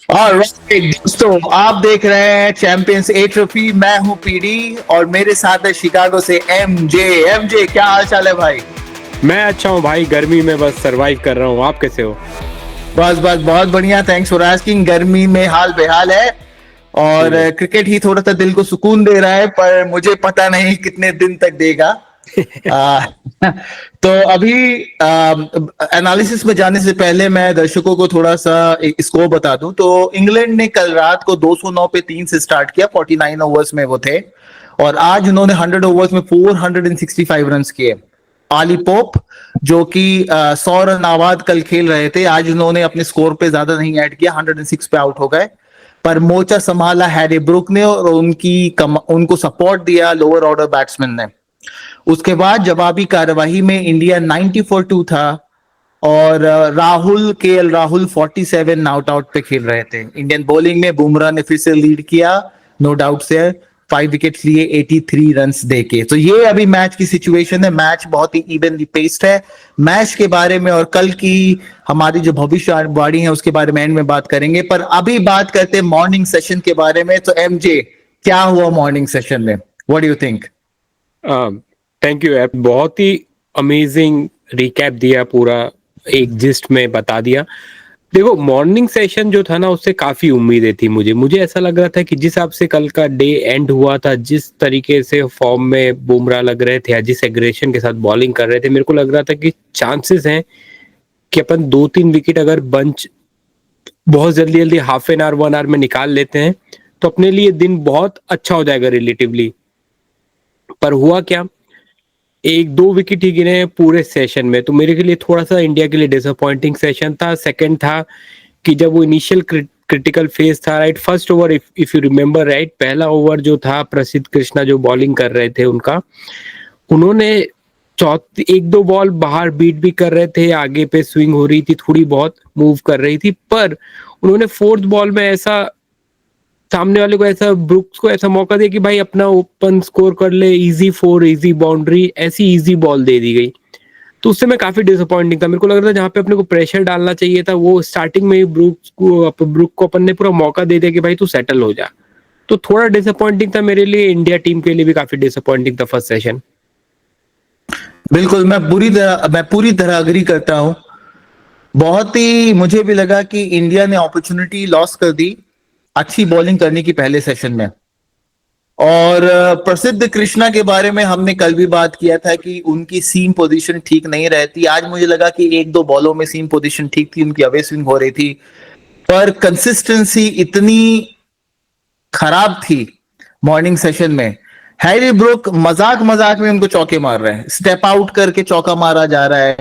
Alright दोस्तों, आप देख रहे हैं चैंपियंस ए ट्रॉफी। मैं हूं पीडी और मेरे साथ है शिकागो से एमजे। एमजे, क्या हाल चाल है भाई? मैं अच्छा हूँ भाई, गर्मी में बस सरवाइव कर रहा हूँ। आप कैसे हो? बस बस बहुत बढ़िया, थैंक्स फॉर आस्किंग। गर्मी में हाल बेहाल है और हम्म। क्रिकेट ही थोड़ा सा दिल को सुकून दे रहा है, पर मुझे पता नहीं कितने दिन तक देगा। आ, तो अभी एनालिसिस में जाने से पहले मैं दर्शकों को थोड़ा सा एक स्कोर बता दूं। तो इंग्लैंड ने कल रात को 209 पे 3 से स्टार्ट किया, 49 ओवर्स में वो थे, और आज उन्होंने 100 ओवर्स में 465 रन किए। आली पोप, जो कि 100 रन आबाद कल खेल रहे थे, आज उन्होंने अपने स्कोर पे ज्यादा नहीं ऐड किया, 106 पे आउट हो गए। पर मोर्चा संभाला हैरी ब्रुक ने और उनको सपोर्ट दिया लोअर ऑर्डर बैट्समैन ने। उसके बाद जवाबी कार्यवाही में इंडिया 90 फॉर 2 था और राहुल 47 नॉट आउट पे खेल रहे थे। इंडियन बॉलिंग में बुमराह ने फिर से लीड किया, नो डाउट से 5 विकेट्स लिए 83 रन्स देके। तो ये अभी मैच की सिचुएशन है। मैच बहुत ही इवनली पेस्ड है। मैच के बारे में और कल की हमारी जो भविष्यवाणी है उसके बारे में एंड में बात करेंगे, पर अभी बात करते हैं मॉर्निंग सेशन के बारे में। तो एमजे, क्या हुआ मॉर्निंग सेशन में? What do you think? Thank you app, बहुत ही अमेजिंग रिकैप दिया, पूरा एक जिस्ट में बता दिया। देखो, मॉर्निंग सेशन जो था ना, उससे काफी उम्मीदें थी मुझे ऐसा लग रहा था कि जिस हिसाब से कल का डे एंड हुआ था, जिस तरीके से फॉर्म में बुमराह लग रहे थे, जिस एग्रेशन के साथ बॉलिंग कर रहे थे, मेरे को लग रहा था कि चांसेस हैं कि अपन 2-3 विकेट अगर बंच बहुत जल्दी जल्दी हाफ एन आवर 1 आवर में निकाल लेते हैं तो अपने लिए दिन बहुत अच्छा हो जाएगा रिलेटिवली। पर हुआ क्या, 1-2 विकेट ही गिरे हैं पूरे सेशन में, तो मेरे के लिए थोड़ा सा इंडिया के लिए डिसअपॉइंटिंग सेशन था। सेकंड था कि जब वो इनिशियल क्रिटिकल फेज था, right, first over, if you remember right, पहला ओवर जो था, प्रसिद्ध कृष्णा जो बॉलिंग कर रहे थे उनका, उन्होंने एक दो बॉल बाहर बीट भी कर रहे थे, आगे पे स्विंग हो रही थी, थोड़ी बहुत मूव कर रही थी, पर उन्होंने फोर्थ बॉल में ऐसा सामने वाले को, ऐसा ब्रुक्स को ऐसा मौका दिया कि भाई अपना ओपन स्कोर कर ले, इजी 4, इजी बाउंड्री, ऐसी इजी बॉल दे दी गई। तो उससे मैं काफी डिसअपॉइंटिंग था। मेरे को लग रहा था जहां पे अपने को प्रेशर डालना चाहिए था, वो स्टार्टिंग में ही ब्रुक को अपन ने पूरा मौका दे दिया कि भाई तू सेटल हो जा। तो थोड़ा डिसअपॉइंटिंग था मेरे लिए, इंडिया टीम के लिए भी काफी डिसअपॉइंटिंग था फर्स्ट सेशन। बिल्कुल, मैं पूरी तरह अग्री करता हूं। बहुत ही मुझे भी लगा कि इंडिया ने अपॉर्चुनिटी लॉस कर दी अच्छी बॉलिंग करने की पहले सेशन में। और प्रसिद्ध कृष्णा के बारे में हमने कल भी बात किया था कि उनकी सीम पोजीशन ठीक नहीं रहती। आज मुझे लगा कि एक दो बॉलों में सीम पोजीशन ठीक थी, उनकी अवे स्विंग हो रही थी, पर कंसिस्टेंसी इतनी खराब थी मॉर्निंग सेशन में। हैरी ब्रुक मजाक मजाक में उनको चौके मार रहे हैं, स्टेप आउट करके चौका मारा जा रहा है,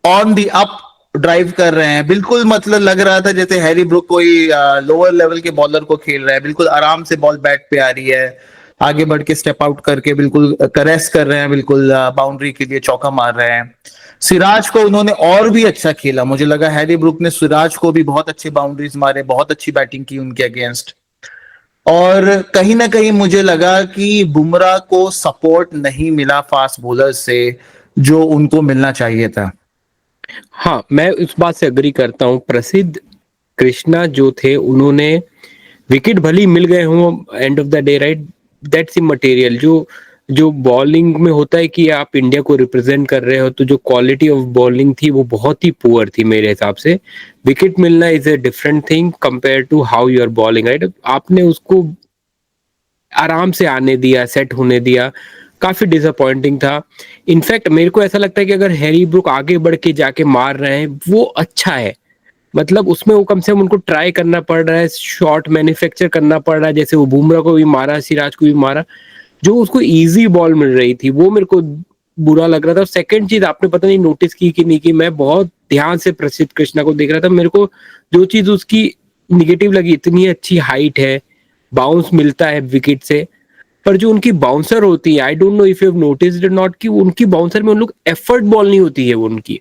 ऑन दी अप ड्राइव कर रहे हैं। बिल्कुल मतलब लग रहा था जैसे हैरी ब्रुक कोई लोअर लेवल के बॉलर को खेल रहा है। बिल्कुल आराम से बॉल बैट पे आ रही है, आगे बढ़ के स्टेप आउट करके बिल्कुल करेस कर रहे हैं, बिल्कुल बाउंड्री के लिए चौका मार रहे हैं। सिराज को उन्होंने और भी अच्छा खेला। मुझे लगा हैरी ब्रुक ने सिराज को भी बहुत अच्छे बाउंड्रीज मारे, बहुत अच्छी बैटिंग की उनके अगेंस्ट। और कहीं ना कहीं मुझे लगा कि बुमराह को सपोर्ट नहीं मिला फास्ट बॉलर से जो उनको मिलना चाहिए था। हाँ, मैं उस बात से अग्री करता हूँ। प्रसिद्ध कृष्णा जो थे, उन्होंने विकेट भले ही मिल गए हों end of the day, right, that's immaterial. जो जो बॉलिंग में होता है कि आप इंडिया को रिप्रेजेंट कर रहे हो, तो जो क्वालिटी ऑफ बॉलिंग थी वो बहुत ही पुअर थी मेरे हिसाब से। विकेट मिलना is a different thing compare to how you are bowling, right. आपने उसको आराम से आने दिया, सेट होने दिया, काफी डिसअपॉइंटिंग था। इनफैक्ट मेरे को ऐसा लगता है कि अगर हैरी ब्रुक आगे बढ़ के जाके मार रहे हैं वो अच्छा है। मतलब उसमें वो कम से कम उनको ट्राई करना पड़ रहा है, शॉट मैन्युफैक्चर करना पड़ रहा है, जैसे वो बुमराह को भी मारा, सिराज को भी मारा। जो उसको इजी बॉल मिल रही थी वो मेरे को बुरा लग रहा था। सेकंड चीज आपने पता नहीं नोटिस की कि नहीं की, मैं बहुत ध्यान से प्रसिद्ध कृष्णा को देख रहा था। मेरे को जो चीज उसकी निगेटिव लगी, इतनी अच्छी हाइट है, बाउंस मिलता है विकेट से, पर जो उनकी बाउंसर होती है, आई don't know if you have noticed it not, कि उनकी बाउंसर में उन लोग एफर्ट बॉल नहीं होती है वो उनकी।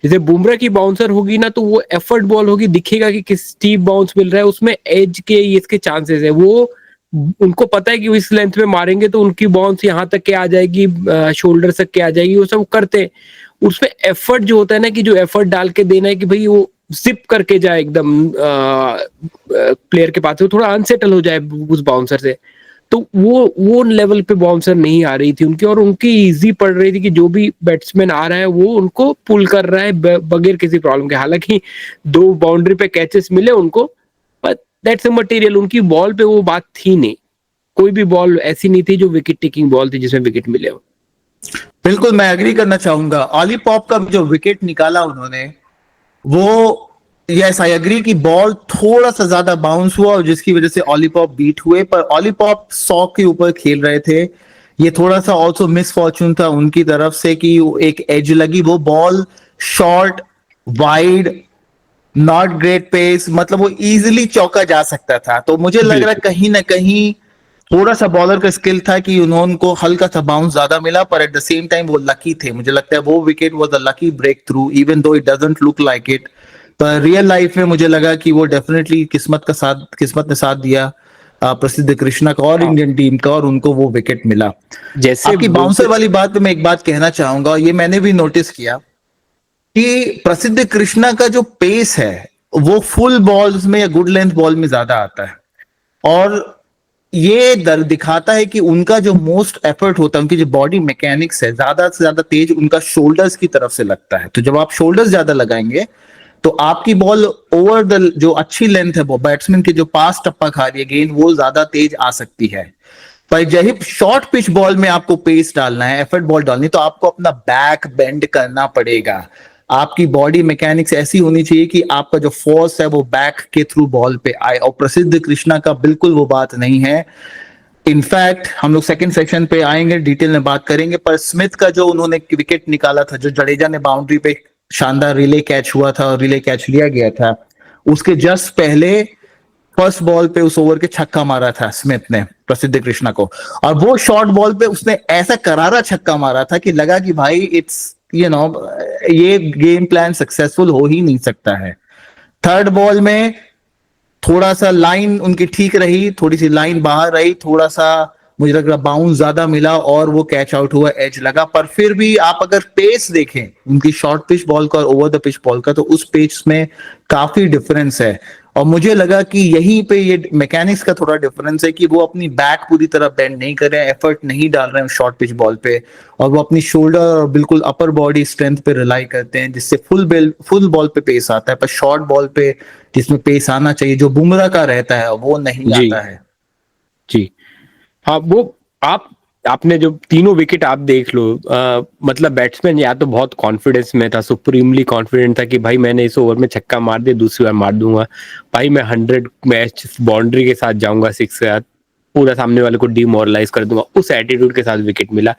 जैसे बुमराह की बाउंसर होगी ना, तो वो एफर्ट बॉल होगी, दिखेगा कि किस स्टीप बाउंस मिल रहा है, उसमें एज के इसके चांसेस है। वो उनको पता है कि इस लेंथ में मारेंगे तो उनकी बाउंस यहाँ तक के आ जाएगी, शोल्डर तक के आ जाएगी, वो सब करते हैं। उसमें एफर्ट जो होता है ना, कि जो एफर्ट डाल के देना है कि भाई वो सिप करके जाए एकदम प्लेयर के पास से, थोड़ा अनसेटल हो जाए उस बाउंसर से, तो वो लेवल पे बाउंसर नहीं आ रही थी उनकी, और उनकी इजी पड़ रही थी कि जो भी बैट्समैन आ रहा है वो उनको पुल कर रहा है बगैर किसी प्रॉब्लम के। हालांकि 2 बाउंड्री पे कैचेस मिले उनको, बट दैट्स अ मटेरियल, उनकी बॉल पे वो बात थी नहीं, कोई भी बॉल ऐसी नहीं थी जो विकेट टेकिंग बॉल थी जिसमें विकेट मिले हो। बिल्कुल मैं एग्री करना चाहूंगा। ऑली पॉप का जो विकेट निकाला उन्होंने, वो यस आई एग्री कि बॉल थोड़ा सा ज्यादा बाउंस हुआ और जिसकी वजह से ऑली पॉप बीट हुए, पर ऑली पॉप 100 के ऊपर खेल रहे थे। ये थोड़ा सा ऑल्सो मिस फॉर्चून था उनकी तरफ से कि एक एज लगी, वो ball short wide not great pace, मतलब वो इजीली चौका जा सकता था। तो मुझे लग रहा है कहीं ना कहीं थोड़ा सा बॉलर का स्किल था कि उनको हल्का सा बाउंस ज्यादा मिला, पर एट द सेम टाइम वो लकी थे। मुझे लगता है वो wicket was a lucky breakthrough, even though it doesn't look like it. पर रियल लाइफ में मुझे लगा कि वो डेफिनेटली किस्मत ने साथ दिया प्रसिद्ध कृष्णा का और इंडियन टीम का, और उनको वो विकेट मिला। जैसे आपकी बाउंसर वाली बात पे मैं एक बात कहना चाहूंगा, ये मैंने भी नोटिस किया कि प्रसिद्ध कृष्णा का जो पेस है वो फुल बॉल्स में या गुड लेंथ बॉल में ज्यादा आता है, और ये दिखाता है कि उनका जो मोस्ट एफर्ट होता है, उनकी जो बॉडी मैकेनिक्स है, ज्यादा से ज्यादा तेज उनका शोल्डर्स की तरफ से लगता है। तो जब आप शोल्डर्स ज्यादा लगाएंगे तो आपकी बॉल ओवर द जो अच्छी लेंथ है, वो बैट्समैन के जो पास टप्पा खा रही है गेंद, वो ज्यादा तेज आ सकती है। पर जब शॉर्ट पिच बॉल में आपको पेस डालना है, एफर्ट बॉल डालनी, तो आपको अपना बैक बेंड करना पड़ेगा। आपकी बॉडी मैकेनिक्स ऐसी होनी चाहिए कि आपका जो फोर्स है वो बैक के थ्रू बॉल पे आए, और प्रसिद्ध कृष्णा का बिल्कुल वो बात नहीं है। इनफैक्ट हम लोग सेकंड सेक्शन पे आएंगे, डिटेल में बात करेंगे, पर स्मिथ का जो उन्होंने विकेट निकाला था, जो जडेजा ने बाउंड्री पे शानदार रिले कैच हुआ था और रिले कैच लिया गया था, उसके जस्ट पहले फर्स्ट बॉल पे उस ओवर के छक्का मारा था स्मिथ ने प्रसिद्ध कृष्णा को, और वो शॉर्ट बॉल पे उसने ऐसा करारा छक्का मारा था कि लगा कि भाई इट्स ये गेम प्लान सक्सेसफुल हो ही नहीं सकता है। थर्ड बॉल में थोड़ा सा लाइन उनकी ठीक रही, थोड़ी सी लाइन बाहर रही, थोड़ा सा मुझे लग रहा बाउंस ज्यादा मिला और वो कैच आउट हुआ, एज लगा। पर फिर भी आप अगर पेस देखें उनकी शॉर्ट पिच बॉल का और ओवर द पिच बॉल का, तो उस पेस में काफी डिफरेंस है। और मुझे लगा कि यहीं पे ये मैकेनिक्स का थोड़ा डिफरेंस है कि वो अपनी बैक पूरी तरह बेंड नहीं कर रहे हैं, एफर्ट नहीं डाल रहे हैं शॉर्ट पिच बॉल पे, और वो अपनी शोल्डर और बिल्कुल अपर बॉडी स्ट्रेंथ पे रिलाई करते हैं, जिससे फुल बॉल पे पेस आता है। पर शॉर्ट बॉल पे जिसमें पेस आना चाहिए, जो बुमराह का रहता है, वो नहीं जी आता है। जी हाँ, वो आपने जो तीनों विकेट आप देख लो, मतलब बैट्समैन या तो बहुत कॉन्फिडेंस में था, सुप्रीमली कॉन्फिडेंट था कि भाई मैंने इस ओवर में छक्का मार दिया, दूसरी बार मार दूंगा, भाई मैं 100 मैच बाउंड्री के साथ जाऊंगा, 6 के साथ पूरा सामने वाले को डिमोरलाइज कर दूंगा, उस एटीट्यूड के साथ विकेट मिला।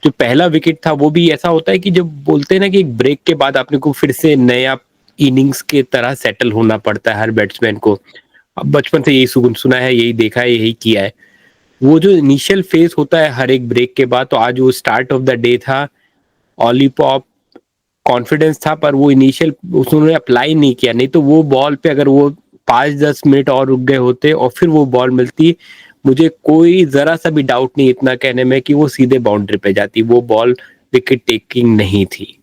जो पहला विकेट था वो भी ऐसा होता है कि जब बोलते हैं ना कि एक ब्रेक के बाद आपने को फिर से नया इनिंग्स के तरह सेटल होना पड़ता है हर बैट्समैन को। अब बचपन से यही सुना है, यही देखा है, यही किया है। वो जो इनिशियल फेज होता है हर एक ब्रेक के बाद, तो आज वो स्टार्ट ऑफ द डे था, ऑली पॉप कॉन्फिडेंस था, पर वो इनिशियल उन्होंने अप्लाई नहीं किया, नहीं तो वो बॉल पे अगर वो 5-10 मिनट और रुक गए होते और फिर वो बॉल मिलती, मुझे कोई जरा सा भी डाउट नहीं इतना कहने में कि वो सीधे बाउंड्री पे जाती, वो बॉल विकेट टेकिंग नहीं थी।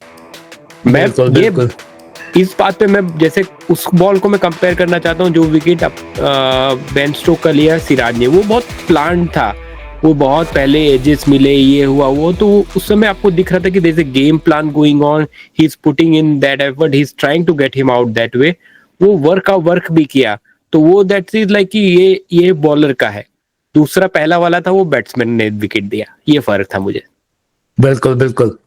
मैं बिल्कुल। इस बात पे मैं जैसे उस बॉल को मैं कंपेयर करना चाहता हूँ जो विकेट बेन स्टोक का लिया सिराज ने, वो बहुत प्लान था, वो बहुत पहले एजेस मिले, ये हुआ वो, तो उस समय आपको दिख रहा था कि there is a game plan going on, he is putting in that effort, he is trying to get him out that way, वो वर्क भी किया। तो वो दैट इज लाइक कि ये बॉलर का है, दूसरा पहला वाला था वो बैट्समैन ने विकेट दिया, ये फर्क था मुझे। बिल्कुल।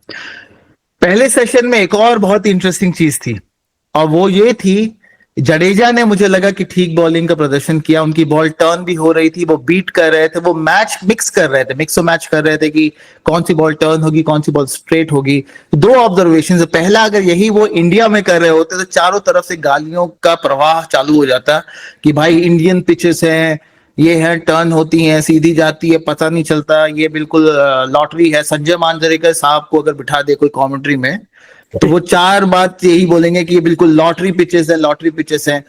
पहले सेशन में एक और बहुत इंटरेस्टिंग चीज थी, और वो ये थी, जडेजा ने मुझे लगा कि ठीक बॉलिंग का प्रदर्शन किया, उनकी बॉल टर्न भी हो रही थी, वो बीट कर रहे थे, वो मैच मिक्स कर रहे थे, मिक्स और मैच कर रहे थे कि कौन सी बॉल टर्न होगी, कौन सी बॉल स्ट्रेट होगी। दो ऑब्जर्वेशन, पहला अगर यही वो इंडिया में कर रहे होते तो चारों तरफ से गालियों का प्रवाह चालू हो जाता कि भाई इंडियन पिचेस हैं, ये है टर्न होती है, सीधी जाती है, पता नहीं चलता, ये बिल्कुल लॉटरी है। संजय मांजरेकर साहब को अगर बिठा दे कोई कमेंट्री में, तो वो 4 बात यही बोलेंगे कि ये बिल्कुल लॉटरी पिचेस है, लॉटरी पिचेस हैं।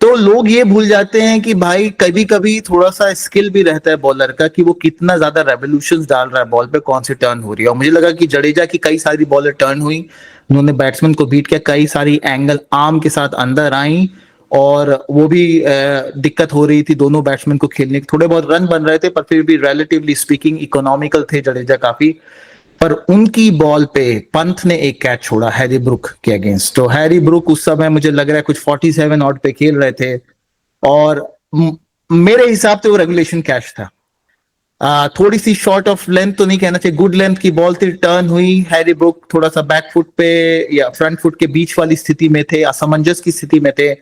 तो लोग ये भूल जाते हैं कि भाई कभी कभी थोड़ा सा स्किल भी रहता है बॉलर का कि वो कितना ज्यादा रेवोल्यूशंस डाल रहा है बॉल पे, कौन सी टर्न हो रही है। और मुझे लगा कि जडेजा की कई सारी बॉलर टर्न हुई, उन्होंने बैट्समैन को बीट किया, कई सारी एंगल आर्म के साथ अंदर आई और वो भी दिक्कत हो रही थी दोनों बैट्समैन को खेलने की। थोड़े बहुत रन बन रहे थे पर फिर भी रिलेटिवली स्पीकिंग इकोनॉमिकल थे जडेजा काफी। पर उनकी बॉल पे पंत ने एक कैच छोड़ा हैरी ब्रुक के अगेंस्ट। तो हैरी ब्रुक उस समय मुझे लग रहा है कुछ 47 आउट पे खेल रहे थे और मेरे हिसाब से वो रेगुलेशन कैच था। थोड़ी सी शॉर्ट ऑफ लेंथ तो नहीं कहना चाहिए, गुड लेंथ की बॉल थी, टर्न हुई, हैरी ब्रुक थोड़ा सा बैक फुट पे या फ्रंट फुट के बीच वाली स्थिति में थे, असमंजस की स्थिति में थे।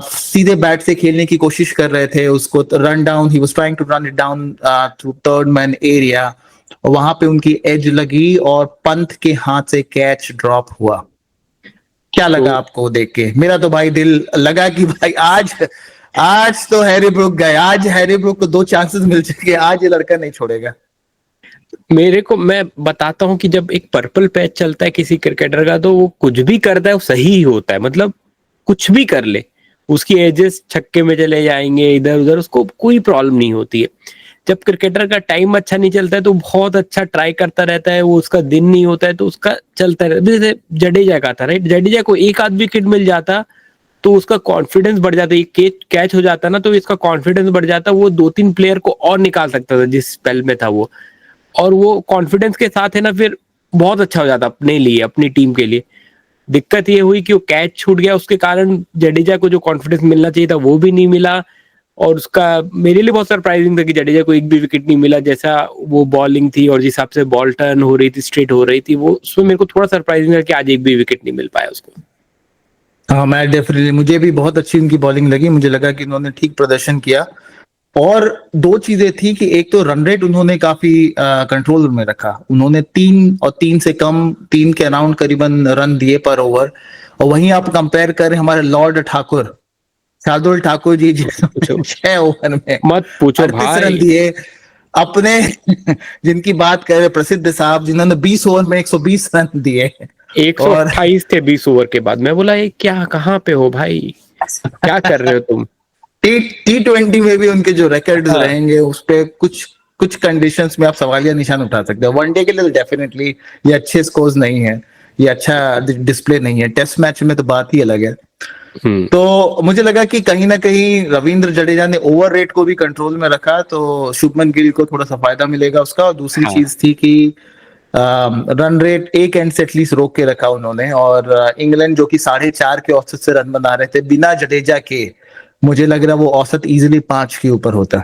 सीधे बैट से खेलने की कोशिश कर रहे थे, उसको run down, he was trying to run it down through third man area. वहां पे उनकी एज लगी और पंत के हाथ से कैच ड्रॉप हुआ। क्या लगा आपको देख के? मेरा तो भाई दिल लगा कि भाई आज तो हैरी ब्रुक गए, आज हैरी ब्रुक को 2 चांसेस मिल चुके, आज ये लड़का नहीं छोड़ेगा। मेरे को, मैं बताता हूँ कि जब एक पर्पल पैच चलता है किसी क्रिकेटर का तो वो कुछ भी करता है वो सही ही होता है। मतलब कुछ भी कर ले, उसकी एजेस छक्के में चले जाएंगे इधर उधर, उसको कोई प्रॉब्लम नहीं होती है। जब क्रिकेटर का टाइम अच्छा नहीं चलता है तो बहुत अच्छा ट्राई करता रहता है, वो उसका दिन नहीं होता है तो उसका चलता रहता है। जैसे जडेजा का था, राइट, जडेजा को एक आध विकेट मिल जाता तो उसका कॉन्फिडेंस बढ़ जाता, कैच हो जाता ना तो इसका कॉन्फिडेंस बढ़ जाता, वो 2-3 प्लेयर को और निकाल सकता था जिस स्पेल में था वो। और वो कॉन्फिडेंस के साथ है ना फिर बहुत अच्छा हो जाता अपने लिए, अपनी टीम के लिए। दिक्कत ये हुई कि वो कैच छूट गया, उसके कारण जडेजा को जो कॉन्फिडेंस मिलना चाहिए था वो भी नहीं मिला। और उसका मेरे लिए बहुत सरप्राइजिंग था कि जडेजा को एक भी विकेट नहीं मिला। जैसा वो बॉलिंग थी और जिस हिसाब से बॉल टर्न हो रही थी, स्ट्रेट हो रही थी, वो उसमें मेरे को थोड़ा सरप्राइजिंग था कि आज एक भी विकेट नहीं मिल पाया उसको। हाँ, मैं डेफिनेटली, मुझे भी बहुत अच्छी उनकी बॉलिंग लगी, मुझे लगा कि उन्होंने ठीक प्रदर्शन किया। और 2 चीजें थी कि एक तो रन रेट उन्होंने काफी कंट्रोल में रखा, उन्होंने 3 और 3 से कम, 3 के अराउंड करीबन रन दिए पर ओवर। और वहीं आप कंपेयर करें हमारे लॉर्ड ठाकुर, शार्दुल ठाकुर जी, जिन्होंने 6 ओवर में मत पूछो 38 रन भाई, दिए अपने जिनकी बात करें प्रसिद्ध साहब, जिन्होंने 20 ओवर में 120 रन दिए। और 128 थे 20 ओवर के बाद। मैं बोला ये क्या, कहाँ पे हो भाई, क्या कर रहे हो तुम? T20 में भी उनके जो रिकॉर्ड्स हाँ, रहेंगे उस पे कुछ कुछ कंडीशंस में आप सवालिया निशान उठा सकते हो। वनडे के लिए तो डेफिनेटली ये अच्छे स्कोर्स नहीं है, ये अच्छा डिस्प्ले नहीं है। टेस्ट मैच में तो बात ही अलग है। तो मुझे लगा कि कहीं ना कहीं रविंद्र जडेजा ने ओवर रेट को भी कंट्रोल में रखा तो शुभमन गिल को थोड़ा सा फायदा मिलेगा उसका। और दूसरी हाँ, चीज थी कि रन रेट एक एंड से एटलीस्ट रोक के रखा उन्होंने। और इंग्लैंड जो कि 4.5 के औसत से रन बना रहे थे बिना जडेजा के, मुझे लग रहा है वो औसत इजीली 5 के ऊपर होता।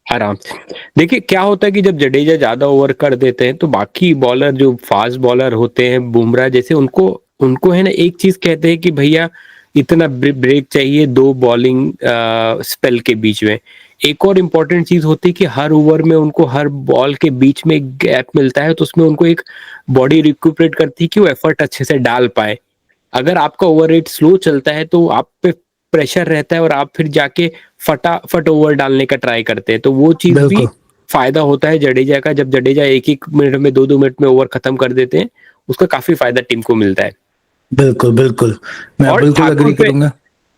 आराम से। देखिए क्या होता है कि जब जडेजा ज्यादा ओवर कर देते हैं तो बाकी बॉलर जो फास्ट बॉलर होते हैं, बुमराह जैसे, उनको उनको है ना एक चीज कहते हैं कि भैया इतना ब्रेक चाहिए 2 बॉलिंग स्पेल के बीच में। एक और इम्पोर्टेंट चीज होती है कि हर ओवर में उनको हर बॉल के बीच में एक गैप मिलता है तो उसमें उनको एक बॉडी रिक्यूपरेट करती है कि वो एफर्ट अच्छे से डाल पाए। अगर आपका ओवर रेट स्लो चलता है तो आप पे प्रेशर रहता है और आप फिर जाके फटाफट ओवर डालने का ट्राई करते हैं, तो वो चीज भी बिल्कुल फायदा होता है जडेजा का। जब जडेजा 1-1 मिनट में 2-2 मिनट में ओवर खत्म कर देते हैं, उसका काफी फायदा टीम को मिलता है। बिल्कुल बिल्कुल, मैं और बिल्कुल अग्री करूंगा।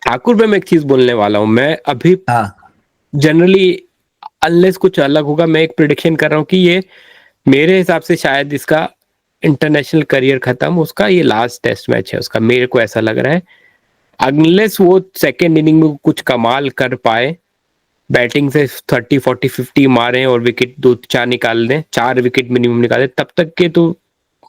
ठाकुर पे मैं एक चीज बोलने वाला हूं। मैं अभी हाँ जनरली, अनलेस कुछ अलग होगा, मैं एक प्रिडिक्शन कर रहा हूँ कि ये मेरे हिसाब से शायद इसका इंटरनेशनल करियर खत्म, उसका ये लास्ट टेस्ट मैच है उसका, मेरे को ऐसा लग रहा है। अनलेस वो सेकेंड इनिंग में कुछ कमाल कर पाए, बैटिंग से 30-40-50 मारे और विकेट 2-4 निकाल दें, 4 विकेट मिनिमम निकाले, तब तक के तो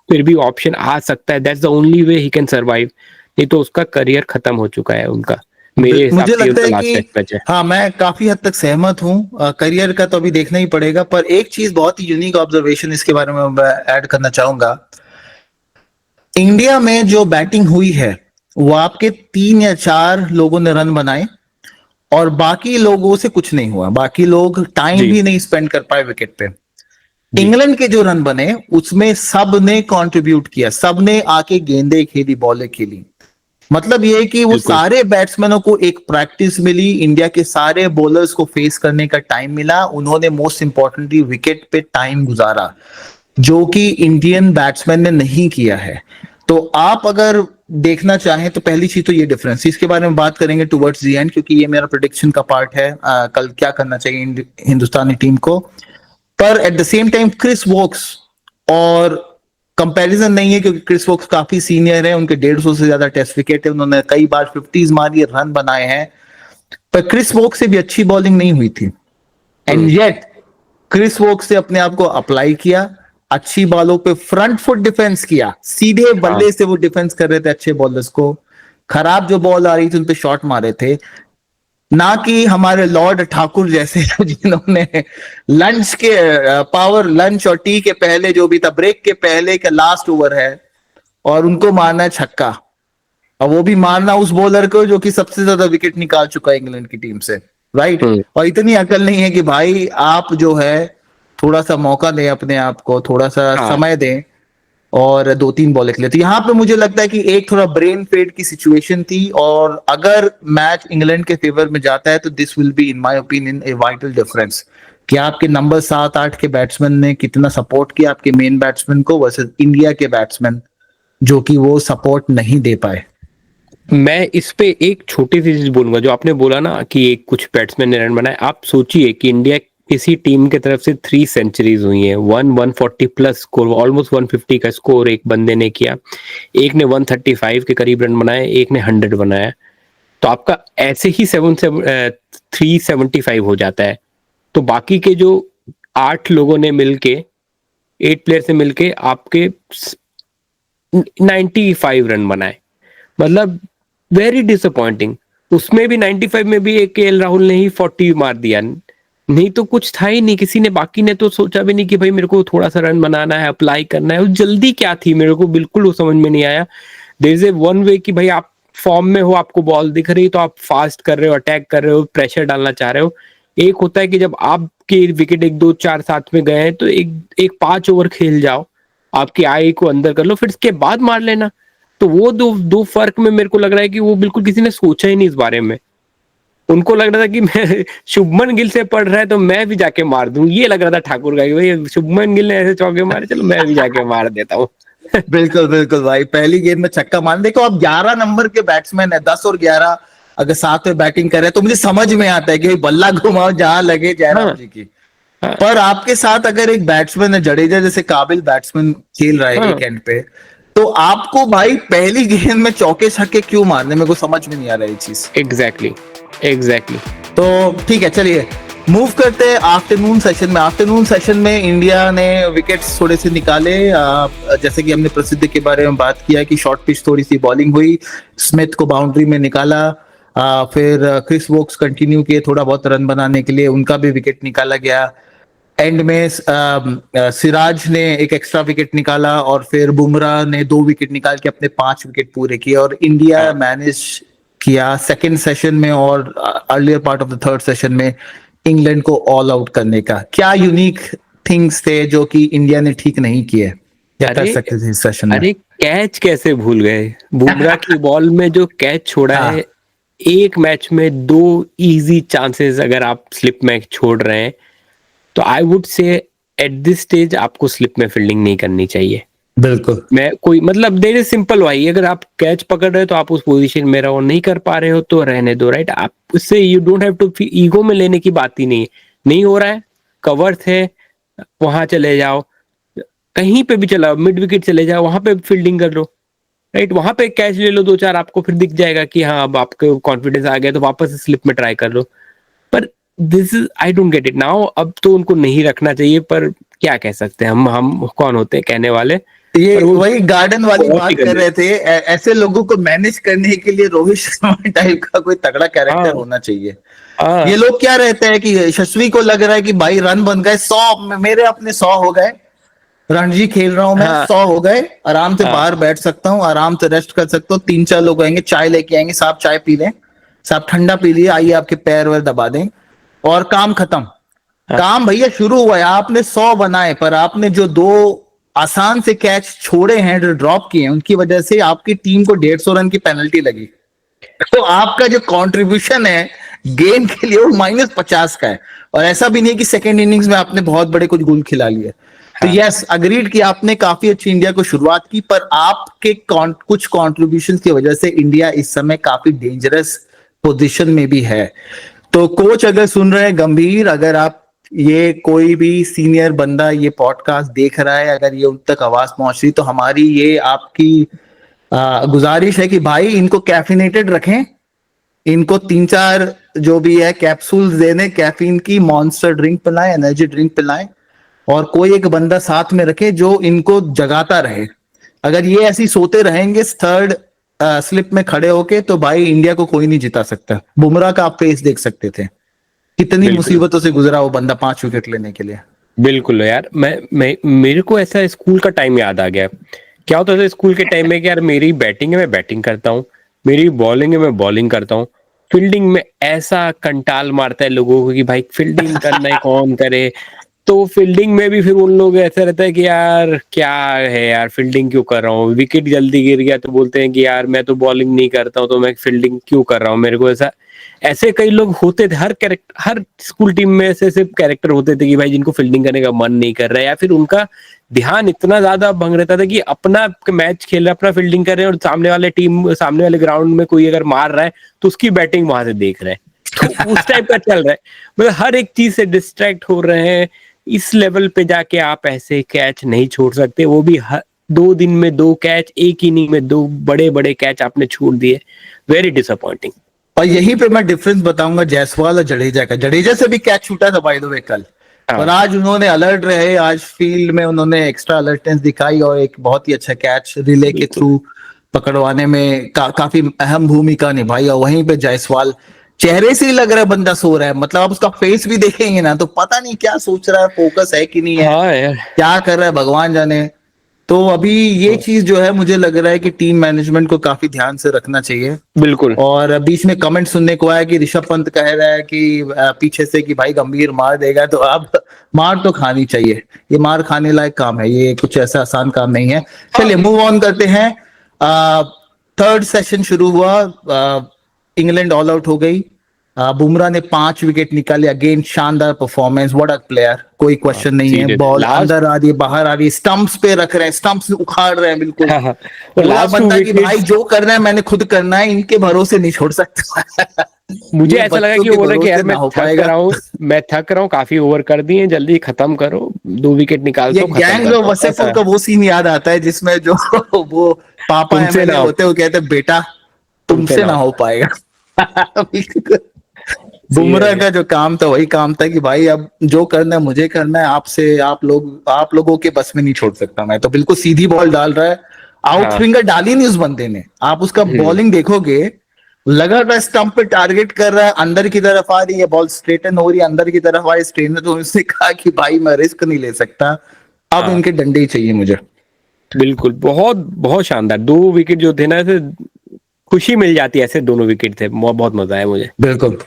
फिर भी ऑप्शन आ सकता है। That's the only way he can survive. नहीं तो उसका करियर खत्म हो चुका है उनका, मेरे हिसाब मुझे से लगता उनका है लास्ट कि टेस्ट मैच है। हाँ, मैं काफी हद तक सहमत हूँ। करियर का तो अभी देखना ही पड़ेगा। पर एक चीज बहुत ही यूनिक ऑब्जर्वेशन इसके बारे में मैं ऐड करना चाहूंगा। इंडिया में जो बैटिंग हुई है वो आपके 3 या 4 लोगों ने रन बनाए और बाकी लोगों से कुछ नहीं हुआ, बाकी लोग टाइम जी भी नहीं स्पेंड कर पाए विकेट पे। जी इंग्लैंड के जो रन बने उसमें सब ने कंट्रीब्यूट किया, सब ने आके गेंदे खेली, बॉलें खेली। मतलब ये है कि वो बिल्कुल सारे बैट्समैनों को एक प्रैक्टिस मिली, इंडिया के सारे बॉलर्स को फेस करने का टाइम मिला, उन्होंने मोस्ट इंपॉर्टेंटली विकेट पे टाइम गुजारा, जो कि इंडियन बैट्समैन ने नहीं किया है। तो आप अगर देखना चाहें तो पहली चीज तो ये डिफरेंस, इसके बारे में बात करेंगे टुवर्ड्स दी एंड, क्योंकि ये मेरा प्रेडिक्शन का पार्ट है कल क्या करना चाहिए हिंदुस्तानी टीम को। पर at the same time Chris Woakes और कंपैरिजन नहीं है क्योंकि क्रिस वोक्स काफी सीनियर है, उनके 150 से ज्यादा टेस्ट विकेट है, उन्होंने कई बार 50s मारी, रन बनाए हैं, पर क्रिस वोक्स से भी अच्छी बॉलिंग नहीं हुई थी। एंड येट क्रिस वोक्स से अपने आप को अप्लाई किया, अच्छी बॉलों पे फ्रंट फुट डिफेंस किया, सीधे बल्ले से वो डिफेंस कर रहे थे अच्छे बॉलर्स को, खराब जो बॉल आ रही थी उन पे शॉट मारे थे, ना कि हमारे लॉर्ड ठाकुर जैसे जिन्होंने लंच के पावर लंच और टी के पहले जो भी था, ब्रेक के पहले का लास्ट ओवर है और उनको मारना है छक्का, और वो भी मारना उस बॉलर को जो कि सबसे ज्यादा विकेट निकाल चुका है इंग्लैंड की टीम से, राइट। और इतनी अकल नहीं है कि भाई आप जो है थोड़ा सा मौका दें अपने आप को, थोड़ा सा समय दें और 2-3 बॉल खेले। तो यहाँ पे मुझे लगता है कि एक थोड़ा ब्रेन फेड की सिचुएशन थी, और अगर मैच इंग्लैंड के फेवर में जाता है तो this will be in my opinion a vital difference कि आपके नंबर 7-8 के बैट्समैन ने कितना सपोर्ट किया आपके मेन बैट्समैन को वर्सेस इंडिया के बैट्समैन जो कि वो सपोर्ट नहीं दे पाए। मैं इस पे एक छोटी सी चीज बोलूंगा, जो आपने बोला ना कि एक कुछ बैट्समैन ने रन बनाए। आप सोचिए कि इंडिया किसी टीम की तरफ से 3 सेंचुरीज हुई हैं, 140 प्लस स्कोर, ऑलमोस्ट 150 का स्कोर एक बंदे ने किया, एक ने 135 के करीब रन बनाए, एक ने 100 बनाया, तो आपका ऐसे ही 375 हो जाता है। तो बाकी के जो 8 लोगों ने मिलके, 8 प्लेयर से मिलके आपके 95 रन बनाए, मतलब वेरी डिसअपॉइंटिंग। उसमें भी 95 में भी एक केएल राहुल ने ही 40 मार दिया, नहीं तो कुछ था ही नहीं, किसी ने बाकी ने तो सोचा भी नहीं कि भाई मेरे को थोड़ा सा रन बनाना है, अप्लाई करना है। जल्दी क्या थी, मेरे को बिल्कुल वो समझ में नहीं आया। There is a one way कि भाई आप फॉर्म में हो, आपको बॉल दिख रही तो आप फास्ट कर रहे हो, अटैक कर रहे हो, प्रेशर डालना चाह रहे हो। एक होता है कि जब आपके विकेट 1-2-4 साथ में गए हैं तो एक 5 ओवर खेल जाओ, आपकी आई को अंदर कर लो, फिर इसके बाद मार लेना। तो वो दो फर्क में मेरे को लग रहा है कि वो बिल्कुल किसी ने सोचा ही नहीं इस बारे में। उनको लग रहा था कि मैं शुभमन गिल से पढ़ रहा है तो मैं भी जाके मार दूं, ये लग रहा था ठाकुर का कि भाई शुभमन गिल ने ऐसे चौके मारे, चलो मैं भी जाके मार देता हूँ। बिल्कुल बिल्कुल भाई, पहली गेंद में छक्का मार। देखो अब 11 नंबर के बैट्समैन है, 10 और 11 अगर साथ में बैटिंग कर रहे हैं तो मुझे समझ में आता है कि भाई बल्ला घुमाओ जहां लगे जयराम जी की। पर आपके साथ अगर एक बैट्समैन है, जडेजा जैसे काबिल बैट्समैन खेल रहा है एक एंड पे, तो आपको भाई पहली गेंद में चौके छक्के क्यों मारने, मेरे को समझ में नहीं आ रहा ये चीज। एग्जैक्टली। तो ठीक है, चलिए मूव करते हैं आफ्टरनून सेशन में। आफ्टरनून सेशन में इंडिया ने विकेट्स थोड़े से निकाले, जैसे कि हमने प्रसिद्ध के बारे में बात किया कि शॉर्ट पिच थोड़ी सी बॉलिंग हुई, स्मिथ को बाउंड्री में निकाला, फिर क्रिस वोक्स कंटिन्यू किए थोड़ा बहुत रन बनाने के लिए, उनका भी विकेट निकाला गया। एंड में सिराज ने एक एक्स्ट्रा विकेट निकाला और फिर बुमराह ने 2 विकेट निकाल के अपने 5 विकेट पूरे किए, और इंडिया मैनेज किया सेकेंड सेशन में और earlier part of the third session में इंग्लैंड को ऑल आउट करने का। क्या यूनिक थिंग्स थे जो कि इंडिया ने ठीक नहीं किए, क्या कर सकते थे इस सेशन में? अरे कैच कैसे भूल गए, बुमराह की बॉल में जो कैच छोड़ा है, एक मैच में 2 इजी चांसेस अगर आप स्लिप में छोड़ रहे हैं तो I would say at this stage आपको स्लिप में फील्डिंग नहीं करनी चाहिए। बिल्कुल, मैं कोई मतलब देर इज सिंपल भाई, अगर आप कैच पकड़ रहे हो तो आप उस पोजीशन में रहो, नहीं कर पा रहे हो तो रहने दो, राइट। आप उससे you don't have to ego में लेने की बात ही नहीं हो रहा है, कवर थे वहां चले जाओ, कहीं पे भी चलाओ, मिड विकेट चले जाओ, वहां पे फील्डिंग कर लो, राइट। वहां पे कैच ले लो 2-4, आपको फिर दिख जाएगा कि हाँ अब आपको कॉन्फिडेंस आ गया तो वापस स्लिप में ट्राई कर लो। पर this is I don't get it now. अब तो उनको नहीं रखना चाहिए, पर क्या कह सकते हैं, हम कौन होते हैं कहने वाले। ये वही गार्डन वाली बात कर रहे थे, ऐसे लोगों को मैनेज करने के लिए रोहित शर्मा टाइप का कोई तगड़ा कैरेक्टर होना चाहिए। ये लोग क्या रहते हैं कि यशस्वी को लग रहा है कि भाई रन बन गए 100, मेरे अपने 100 हो गए, रणजी खेल रहा हूं मैं, 100 हो गए, आराम से बाहर बैठ सकता हूँ, आराम से रेस्ट कर सकता हूँ। 3-4 लोग आएंगे, चाय लेके आएंगे, साहब चाय पी लें, साहब ठंडा पी लिए, आइए आपके पैर वैर दबा दें और काम खत्म। काम भैया शुरू हुआ है, आपने 100 बनाए, पर आपने जो 2 आसान से कैच छोड़े हैं, जो ड्रॉप किए हैं, उनकी वजह से आपकी टीम को 150 रन की पेनल्टी लगी। तो आपका जो कंट्रीब्यूशन है गेम के लिए वो -50 का है, और ऐसा भी नहीं कि सेकेंड इनिंग्स में आपने बहुत बड़े कुछ गोल खिला लिए। तो यस, अग्रीड कि आपने काफी अच्छी इंडिया को शुरुआत की, पर आपके कुछ कॉन्ट्रीब्यूशन की वजह से इंडिया इस समय काफी डेंजरस पोजीशन में भी है। तो कोच अगर सुन रहे हैं, गंभीर, अगर आप ये कोई भी सीनियर बंदा ये पॉडकास्ट देख रहा है, अगर ये उन तक आवाज पहुंच रही, तो हमारी ये आपकी गुजारिश है कि भाई इनको कैफिनेटेड रखें, इनको 3-4 जो भी है कैप्सूल्स देने कैफीन की, मॉन्स्टर ड्रिंक पिलाएं, एनर्जी ड्रिंक पिलाएं, और कोई एक बंदा साथ में रखे जो इनको जगाता रहे। अगर ये ऐसी सोते रहेंगे थर्ड स्लिप में खड़े होके, तो भाई इंडिया को कोई नहीं जिता सकता। बुमराह का आप फेस देख सकते थे, कितनी बिल्कुल मुसीबतों से गुजरा वो बंदा 5 विकेट लेने के लिए। बिल्कुल यार, मैं मेरे को ऐसा स्कूल का टाइम याद आ गया। क्या होता था स्कूल के टाइम में कि यार मेरी बैटिंग है, मैं बैटिंग करता हूँ, मेरी बॉलिंग है, मैं बॉलिंग करता हूँ। फील्डिंग में ऐसा कंटाल मारता है लोगों को कि भाई फील्डिंग करना है कौन करे। तो फील्डिंग में भी फिर उन लोग ऐसा रहता है कि यार क्या है यार, फील्डिंग क्यों कर रहा हूँ, विकेट जल्दी गिर गया तो बोलते हैं कि यार मैं तो बॉलिंग नहीं करता हूँ तो मैं फील्डिंग क्यों कर रहा हूँ। मेरे को ऐसा, ऐसे कई लोग होते थे, हर स्कूल टीम में ऐसे ऐसे कैरेक्टर होते थे कि भाई जिनको फील्डिंग करने का मन नहीं कर रहा है, या फिर उनका ध्यान इतना ज्यादा भंग रहता था कि अपना मैच खेल रहा है, अपना फील्डिंग कर रहे हैं, और सामने वाले ग्राउंड में कोई अगर मार रहा है तो उसकी बैटिंग वहां से देख रहे हैं। तो उस टाइप का चल रहा है, मतलब हर एक चीज से डिस्ट्रैक्ट हो रहे हैं। इस लेवल पे जाके आप ऐसे कैच नहीं छोड़ सकते, वो भी 2 दिन में 2 कैच, एक इनिंग में 2 बड़े बड़े कैच आपने छोड़ दिए। Very disappointing. और यहीं पे मैं डिफरेंस बताऊंगा जायसवाल और जडेजा का। जडेजा से भी कैच छूटा था बाय द वे कल, और हाँ आज उन्होंने अलर्ट रहे, आज फील्ड में उन्होंने एक्स्ट्रा अलर्टनेस दिखाई और एक बहुत ही अच्छा कैच रिले के बिल्कुल। थ्रू पकड़वाने में काफी अहम भूमिका निभाई। और वहीं पे जायसवाल, चेहरे से ही लग रहा है बंदा सो रहा है, मतलब आप उसका फेस भी देखेंगे ना तो पता नहीं क्या सोच रहा है, फोकस है कि नहीं है, हाँ यार। क्या कर रहा है भगवान जाने। तो अभी ये चीज जो है मुझे लग रहा है कि टीम मैनेजमेंट को काफी ध्यान से रखना चाहिए। बिल्कुल। और बीच में कमेंट सुनने को आया कि ऋषभ पंत कह रहा है कि पीछे से कि भाई गंभीर मार देगा, तो अब मार तो खानी चाहिए, ये मार खाने लायक काम है, ये कुछ ऐसा आसान काम नहीं है। चलिए मूव ऑन करते हैं। थर्ड सेशन शुरू हुआ, इंग्लैंड ऑल आउट हो गई, बुमराह ने 5 विकेट निकाले, अगेन शानदार परफॉर्मेंस, व्हाट अ प्लेयर, कोई क्वेश्चन नहीं है। Seriously ball last. अंदर आ रही है, बाहर आ रही है, स्टंप्स पे रख रहे हैं, स्टंप्स उखाड़ रहे हैं बिल्कुल। हाँ हाँ, वो बोला लास्ट टू बंदा कि भाई विकेट्स जो करना है मैंने खुद करना है, इनके भरोसे नहीं छोड़ सकता। मुझे ये ऐसा लगा बच्चों कि के वो बोला कि यार भरोसे ना हो पाएगा। मैं थक रहा हूँ, काफी ओवर कर दिए, जल्दी खत्म करो, 2 विकेट ये निकालता हूँ, खत्म गैंग ऑफ करता हूँ वसेपुर ऐसा। का वो सीन याद आता है जिसमें जो वो पापा तुमसे एमएलए ना होते हैं, वो कहते हैं बेटा तुमसे तुमसे ना ना हो हो पाए। पाएगा। बिल्कुल। बुमराह सीरियसली। का जो काम था वही काम था कि भाई अब जो करना है मुझे करना है, आपसे आप लोगों के बस में नहीं छोड़ सकता मैं। तो बिल्कुल सीधी बॉल डाल रहा है, आउट हाँ। स्विंगर डाली नहीं उस बंदे ने, आप उसका बॉलिंग देखोगे, लगातार स्टंप पे टारगेट कर रहा है, अंदर की तरफ आ रही है बॉल, स्ट्रेटन हो रही है, अंदर की तरफ आ रही है, स्ट्रेनर तो उसने कहा कि भाई मैं रिस्क नहीं ले सकता, अब हाँ इनके डंडे ही चाहिए मुझे। बिल्कुल, बहुत बहुत शानदार 2 विकेट जो थे ना, ऐसे खुशी मिल जाती है, ऐसे दोनों विकेट थे, बहुत मजा आया मुझे। बिल्कुल।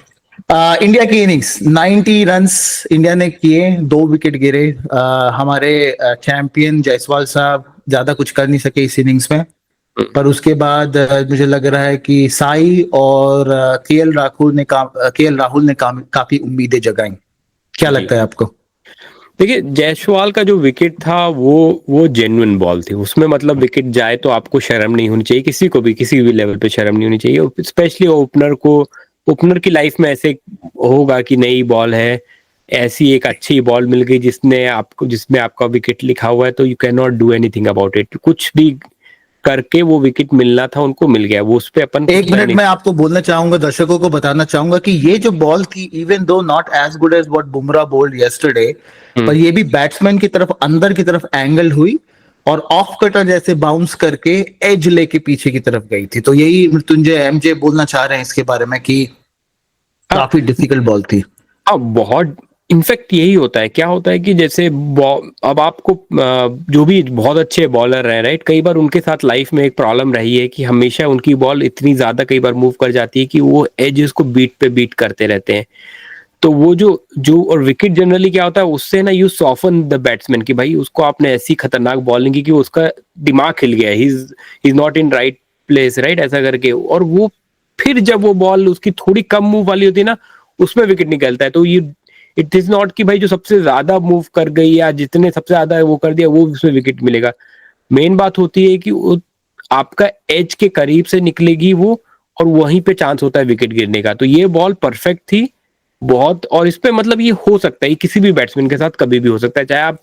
इंडिया की इनिंग्स 90 रन्स इंडिया ने किए, 2 विकेट गिरे। हमारे चैंपियन जायसवाल साहब ज्यादा कुछ कर नहीं सके इस इनिंग्स में, पर उसके बाद मुझे लग रहा है कि साई और केएल राहुल ने काफी उम्मीदें जगाई। क्या लगता है बिल्कुल। आपको? देखिए जायसवाल का जो विकेट था वो जेन्युइन बॉल थी, उसमें मतलब विकेट जाए तो आपको शर्म नहीं होनी चाहिए, किसी को भी किसी भी लेवल पे शर्म नहीं होनी चाहिए, स्पेशली ओपनर को। ओपनर की लाइफ में ऐसे होगा कि नई बॉल है, ऐसी एक अच्छी बॉल मिल गई जिसमें आपका विकेट लिखा हुआ है, तो you can not do anything about it, कुछ भी करके वो विकेट मिलना था उनको, मिल गया, वो उस पे अपन कुछ एक कर मिनट नहीं। मैं आपको बोलना चाहूंगा, दर्शकों को बताना चाहूंगा कि ये जो बॉल थी, even though not as good as what Bumrah bowled yesterday, पर ये भी बैट्समैन की तरफ, अंदर की तरफ एंगल हुई और ऑफ कटर जैसे बाउंस करके एज लेके पीछे की तरफ गई थी। तो यही मृत्युंजय एमजे बोलना चाह रहे हैं इसके बारे में कि हाँ काफी डिफिकल्ट बॉल थी। हाँ, बहुत। इनफैक्ट यही होता है, क्या होता है कि जैसे अब आपको जो भी बहुत अच्छे बॉलर हैं, राइट, कई बार उनके साथ लाइफ में एक प्रॉब्लम रही है कि हमेशा उनकी बॉल इतनी ज्यादा कई बार मूव कर जाती है कि वो एजेस को बीट पे बीट करते रहते हैं। तो वो जो जो और विकेट जनरली क्या होता है, उससे ना यू सॉफन द बैट्समैन कि भाई उसको आपने ऐसी खतरनाक बॉलिंग की कि उसका दिमाग हिल गया, he is not in right place, right, ऐसा करके। और वो फिर जब वो बॉल उसकी थोड़ी कम मूव वाली होती है ना, उसमें विकेट निकलता है। तो ये इट इज नॉट कि भाई जो सबसे ज्यादा मूव कर गई या जितने सबसे ज्यादा वो कर दिया वो उसमें विकेट मिलेगा। मेन बात होती है कि वो आपका एज के करीब से निकलेगी वो, और वहीं पे चांस होता है विकेट गिरने का। तो ये बॉल परफेक्ट थी, बहुत, और इस पे मतलब ये हो सकता है, ये किसी भी बैट्समैन के साथ कभी भी हो सकता है, चाहे आप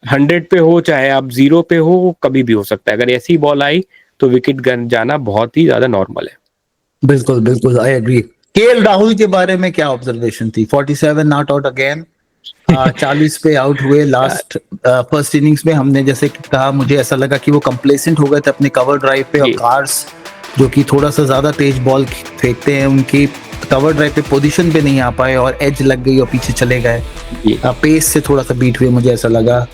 100 पे हो चाहे आप 0 पे हो, वो कभी भी हो सकता है। अगर ऐसी बॉल आई तो विकेट गन जाना बहुत ही ज्यादा नॉर्मल है। बिल्कुल बिल्कुल, आई एग्री। केएल राहुल के बारे में क्या ऑब्जर्वेशन थी? 47 नॉट आउट अगेन, 40 पे आउट हुए लास्ट फर्स्ट इनिंग्स में। हमने जैसे कि कहा, मुझे ऐसा लगा कि वो कंप्लेसेंट हो गए थे अपने कवर ड्राइव पे, और जी कार्स जो कि थोड़ा सा ज्यादा तेज बॉल फेंकते हैं, उनकी कवर ड्राइव पे पोजीशन पे नहीं आ पाए और एज लग गई और पीछे चले गए। जी। पेस से थोड़ा सा बीट हुए, मुझे ऐसा लगा।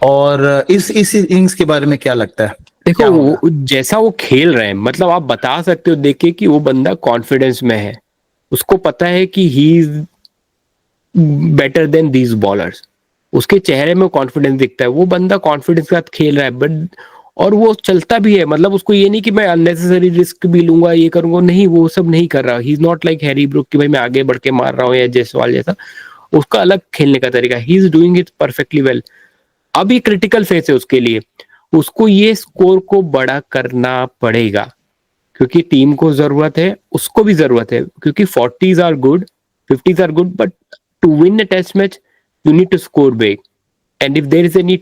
और इस इनिंग्स के बारे में क्या लगता है, देखो क्या होगा? जैसा वो खेल रहे हैं, मतलब आप बता सकते हो देख के कि वो बंदा कॉन्फिडेंस में है, उसको पता है कि he is better than these bowlers, उसके चेहरे में कॉन्फिडेंस दिखता है, वो बंदा कॉन्फिडेंस के साथ खेल रहा है। बट और वो चलता भी है, मतलब उसको ये नहीं कि मैं अननेसेसरी रिस्क भी लूंगा, ये करूंगा, नहीं, वो सब नहीं कर रहा। He is not like Harry Brook कि भाई मैं आगे बढ़ के मार रहा हूँ, या जायसवाल जैसा। उसका अलग खेलने का तरीका, he is doing it perfectly well. अब ये क्रिटिकल फेस है उसके लिए, उसको ये स्कोर को बड़ा करना पड़ेगा, क्योंकि टीम को जरूरत है, उसको भी जरूरत है, क्योंकि 40s are good, 50s are good, but to win a test match you need to score big. And if there is any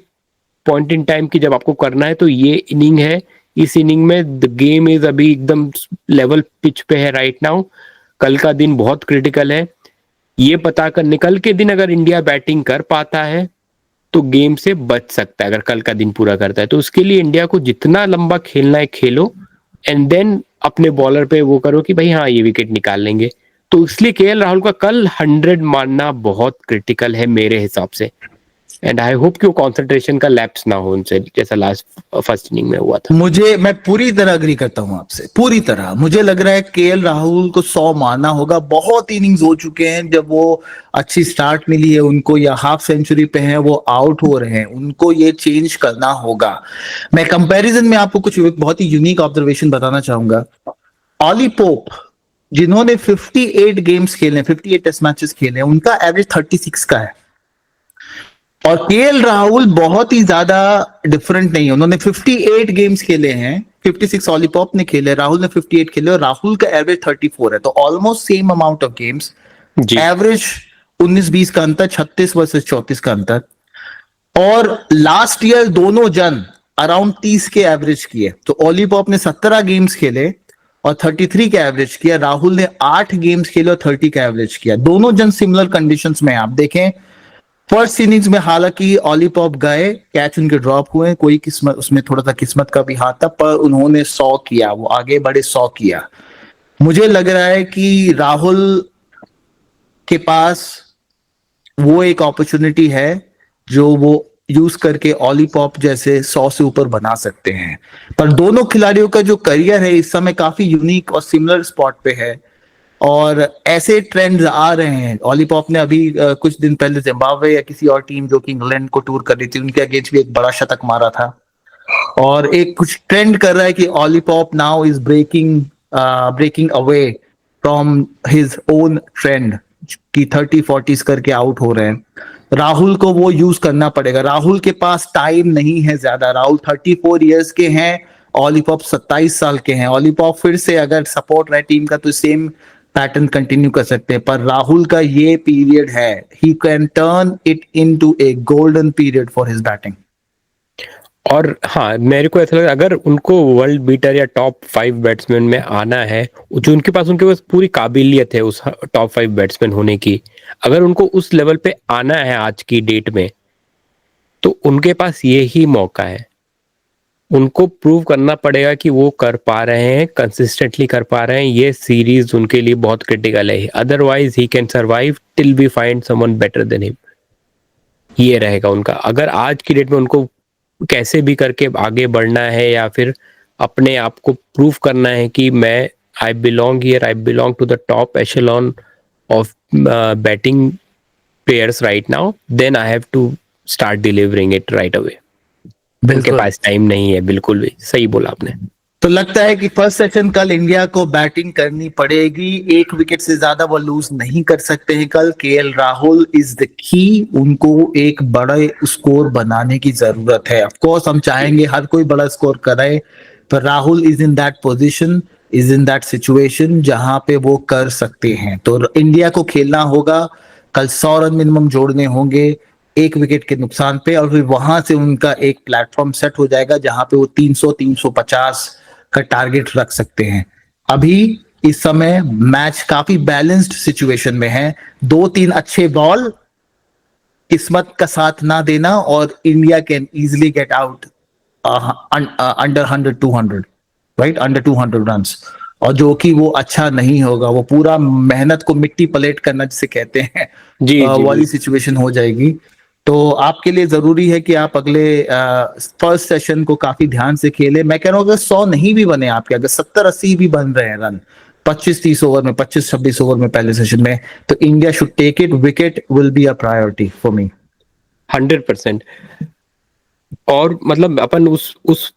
point in time कि जब आपको करना है, तो ये इनिंग है। इस इनिंग में द गेम इज अभी एकदम लेवल पिच पे है राइट नाउ। कल का दिन बहुत क्रिटिकल है, ये पता कर निकल के दिन अगर इंडिया बैटिंग कर पाता है तो गेम से बच सकता है, अगर कल का दिन पूरा करता है। तो उसके लिए इंडिया को जितना लंबा खेलना है खेलो, एंड देन अपने बॉलर पे वो करो कि भाई हाँ ये विकेट निकाल लेंगे। तो इसलिए केएल राहुल का कल 100 मारना बहुत क्रिटिकल है मेरे हिसाब से। एंड आई होप कि वो कॉन्सेंट्रेशन का लैप्स ना हो उनसे, जैसा लास्ट फर्स्ट इनिंग में हुआ था। मैं पूरी तरह अग्री करता हूं आपसे, पूरी तरह। मुझे लग रहा है केएल राहुल को 100 मारना होगा। बहुत इनिंग्स हो चुके हैं जब वो अच्छी स्टार्ट मिली है उनको, या हाफ सेंचुरी पे हैं, वो आउट हो रहे हैं, उनको ये चेंज करना होगा। मैं कंपैरिजन में आपको कुछ बहुत ही यूनिक ऑब्जर्वेशन बताना चाहूंगा। ऑली पोप, जिन्होंने 58 गेम्स खेले, 58 टेस्ट मैचेस खेले, उनका एवरेज 36 का है। और केएल राहुल बहुत ही ज्यादा डिफरेंट नहीं है, उन्होंने 58 गेम्स खेले हैं, 56 ऑलीपॉप ने खेले, राहुल ने 58 खेले, और राहुल का एवरेज 34 है। तो almost same amount of games, जी एवरेज 19-20 का अंतर, 36 वर्सेस 34 का अंतर। और लास्ट ईयर दोनों जन अराउंड 30 के एवरेज किए। तो ऑलीपॉप ने 17 गेम्स खेले और 33 का एवरेज किया, राहुल ने 8 गेम्स खेले और 30 का एवरेज किया। दोनों जन सिमिलर कंडीशंस में। आप देखें फर्स्ट इनिंग्स में हालांकि ऑलीपॉप गए, कैच उनके ड्रॉप हुए, कोई किस्मत, उसमें थोड़ा सा किस्मत का भी हाथ था, पर उन्होंने 100 किया, वो आगे बढ़े, 100 किया। मुझे लग रहा है कि राहुल के पास वो एक अपॉर्चुनिटी है जो वो यूज करके ऑलीपॉप जैसे 100 से ऊपर बना सकते हैं। पर दोनों खिलाड़ियों का जो करियर है इस समय काफी यूनिक और सिमिलर स्पॉट पे है, और ऐसे ट्रेंड्स आ रहे हैं। ऑलीपॉप ने अभी कुछ दिन पहले जिम्बाब्वे या किसी और टीम जो कि इंग्लैंड को टूर कर रही थी, उनके अगेंस्ट भी एक बड़ा शतक मारा था। और एक कुछ ट्रेंड कर रहा है कि Ollie Pope now is breaking away from his own trend कि 30-40s करके आउट हो रहे हैं। राहुल को वो यूज करना पड़ेगा। राहुल के पास टाइम नहीं है ज्यादा। राहुल 34 इयर्स के हैं, ऑलीपॉप 27 साल के हैं। ऑलीपॉप फिर से अगर सपोर्ट रहे टीम का तो सेम पैटर्न कंटिन्यू कर सकते हैं, पर राहुल का ये पीरियड है, he can turn it into A golden period for his batting. और हाँ, मेरे को ऐसा लगा अगर उनको वर्ल्ड बीटर या टॉप 5 बैट्समैन में आना है, जो उनके पास पूरी काबिलियत है उस टॉप 5 बैट्समैन होने की, अगर उनको उस लेवल पे आना है आज की डेट में, तो उनके पास ये ही मौका है। उनको प्रूव करना पड़ेगा कि वो कर पा रहे हैं, कंसिस्टेंटली कर पा रहे हैं। ये सीरीज उनके लिए बहुत क्रिटिकल है, otherwise he can survive till we find someone better than him. ये रहेगा उनका। अगर आज की डेट में उनको कैसे भी करके आगे बढ़ना है, या फिर अपने आप को प्रूव करना है कि मैं I belong here, I belong to the top echelon of batting players right now, then I have to start delivering it right away. उनके पास टाइम नहीं है, बिल्कुल भी सही बोला आपने। तो लगता है कि फर्स्ट सेशन कल इंडिया को बैटिंग करनी पड़ेगी। एक विकेट से ज्यादा वो लूज नहीं कर सकते हैं कल। KL Rahul is the key, उनको एक बड़े स्कोर बनाने की जरूरत है। ऑफ कोर्स हम चाहेंगे हर कोई बड़ा स्कोर करे, पर Rahul is in that position. Is in that situation जहां पे वो कर सकते हैं। तो इंडिया को खेलना होगा, कल 100 रन मिनिमम जोड़ने होंगे 1 विकेट के नुकसान पे, और फिर वहां से उनका एक प्लेटफॉर्म सेट हो जाएगा जहां पे वो 300-350 का टारगेट रख सकते हैं। अभी इस समय मैच काफी बैलेंस्ड सिचुएशन में है, 2-3 अच्छे बॉल, किस्मत का साथ ना देना, और India can easily get out under 100-200, right, under 200 runs. और जो कि वो अच्छा नहीं होगा, वो पूरा मेहनत को मिट्टी पलेट करना जिसे कहते हैं, जी वाली सिचुएशन हो जाएगी। तो आपके लिए जरूरी है कि आप अगले फर्स्ट सेशन को काफी ध्यान से खेलें। मैं कह रहा हूँ अगर 100 नहीं भी बने आपके, अगर 70-80 भी बन रहे हैं रन 25-30 ओवर में, 25-26 ओवर में पहले सेशन में, तो India should take it, wicket will be a priority for me. 100%। और मतलब अपन उस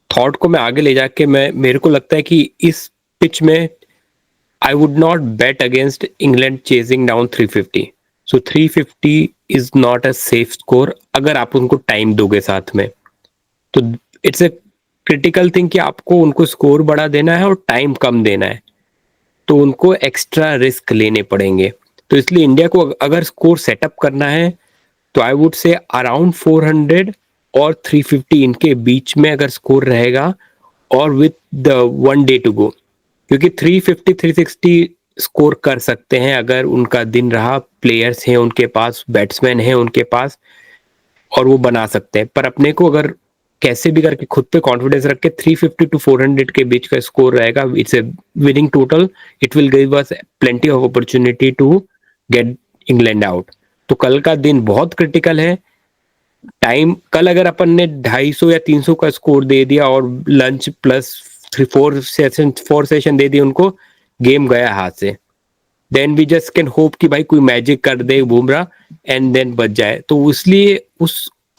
थॉट को मैं आगे ले जाके मेरे को लगता है कि इस पिच में I would not bet against England chasing down 350। So 350 is not a safe score अगर आप उनको टाइम दोगे साथ में। तो इट्स ए क्रिटिकल थिंग कि आपको उनको स्कोर बड़ा देना है और टाइम कम देना है, तो उनको एक्स्ट्रा रिस्क लेने पड़ेंगे। तो इसलिए इंडिया को अगर स्कोर सेटअप करना है तो आई वुड से अराउंड 400 और 350 इनके बीच में अगर स्कोर रहेगा, और with the 1 day to go, क्योंकि 350 360 स्कोर कर सकते हैं अगर उनका दिन रहा, प्लेयर्स हैं उनके पास, बैट्समैन हैं उनके पास, और वो बना सकते हैं। पर अपने को अगर कैसे भी करके खुद पे कॉन्फिडेंस रख के 350 to 400 के बीच का स्कोर रहेगा, it's a winning total, it will give us plenty of opportunity to get England out. तो कल का दिन बहुत क्रिटिकल है। टाइम कल अगर अपन ने 250 या 300 का स्कोर दे दिया और लंच प्लस 4 सेशन दे दिए उनको, गेम गया हाथ से। Then we just can hope कि भाई कोई मैजिक कर दे बुमराह एंड देन बच जाए। तो इसलिए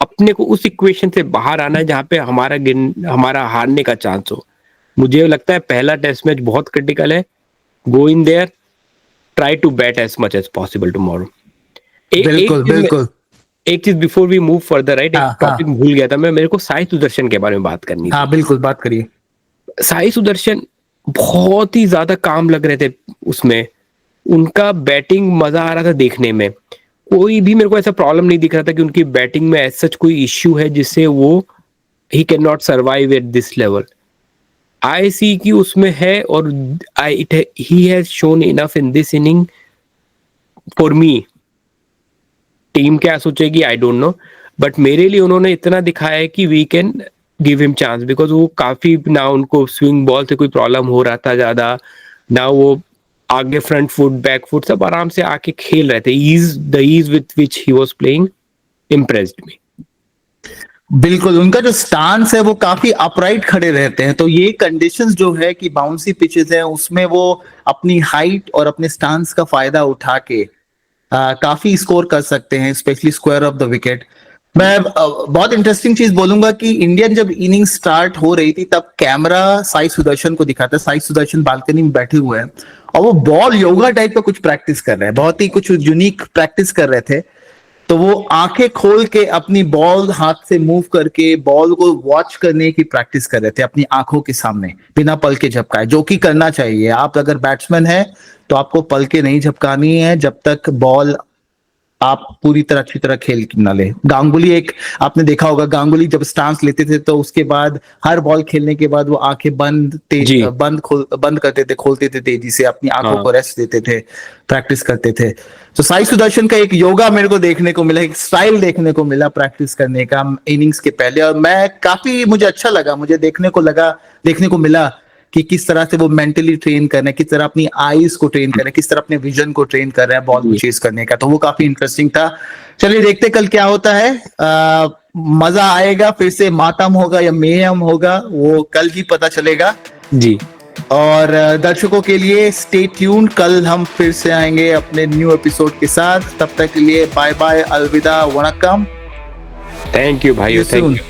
अपने को उस इक्वेशन से बाहर आना है जहां पे हमारा हारने का चांस हो। मुझे लगता है पहला टेस्ट मैच बहुत क्रिटिकल है। Go in there, try to bat as much as possible tomorrow. बिल्कुल। एक चीज before we move further, right, एक टॉपिक भूल गया था मैं, मेरे को साई सुदर्शन के बारे में बात करनी थी। हाँ बिल्कुल, बात करिए। साई सुदर्शन बहुत ही ज्यादा काम लग रहे थे उसमें, उनका बैटिंग मजा आ रहा था देखने में। कोई भी मेरे को ऐसा प्रॉब्लम नहीं दिख रहा था कि उनकी बैटिंग में ऐसा कोई इश्यू है जिससे वो ही can not survive at this level. I see की उसमें है, और he has shown enough in this inning for me. Team क्या सोचेगी आई डोंट नो, बट मेरे लिए उन्होंने इतना दिखाया है कि we can give him chance, because वो काफी ना उनको स्विंग बॉल से कोई प्रॉब्लम हो रहा था ज्यादा, ना वो आगे फ्रंट फुट बैक फुट सब आराम से आके खेल रहे थे। Ease with which he was playing impressed me. बिल्कुल, उनका जो स्टांस है वो काफी अपराइट खड़े रहते हैं। तो ये कंडीशंस जो है कि बाउंसी पिचेस हैं, उसमें वो अपनी हाइट और अपने स्टांस का फायदा उठा के काफी स्कोर कर सकते हैं, specially square of the wicket. मैं बहुत इंटरेस्टिंग चीज बोलूंगा कि इंडियन जब इनिंग स्टार्ट हो रही थी तब कैमरा साई सुदर्शन को दिखाता है। साई सुदर्शन बालकनी में बैठे हुए हैं और वो बॉल योगा टाइप का कुछ प्रैक्टिस कर रहे हैं, बहुत ही कुछ यूनिक प्रैक्टिस कर रहे थे। तो वो आंखें खोल के अपनी बॉल हाथ से मूव करके बॉल को वॉच करने की प्रैक्टिस कर रहे थे अपनी आंखों के सामने, बिना पल के झपकाए, जो कि करना चाहिए। आप अगर बैट्समैन है तो आपको पल के नहीं झपकानी है जब तक बॉल आप पूरी तरह अच्छी तरह खेल ना ले। गांगुली एक आपने देखा होगा, गांगुली जब स्टांस लेते थे तो उसके बाद हर बॉल खेलने के बाद वो आंखें बंद करते थे, खोलते थे तेजी से, अपनी आंखों को रेस्ट देते थे, प्रैक्टिस करते थे। तो साई सुदर्शन का एक योगा मेरे को देखने को मिला, एक स्टाइल देखने को मिला प्रैक्टिस करने का इनिंग्स के पहले, और मैं काफी मुझे अच्छा लगा, मुझे देखने को मिला कि किस तरह से वो मेंटली ट्रेन कर रहे हैं, किस तरह अपनी आईज को ट्रेन कर रहे हैं, किस तरह अपने विजन को ट्रेन कर रहे हैं बॉल को चेस करने का। तो वो काफी इंटरेस्टिंग था। चलिए देखते कल क्या होता है। मजा आएगा, फिर से मातम होगा या मेयम होगा, वो कल ही पता चलेगा जी। और दर्शकों के लिए स्टे ट्यून्ड, कल हम फिर से आएंगे अपने न्यू एपिसोड के साथ। तब तक के लिए बाय बाय, अलविदा, वनक्कम। थैंक यू भाई, थैंक यू।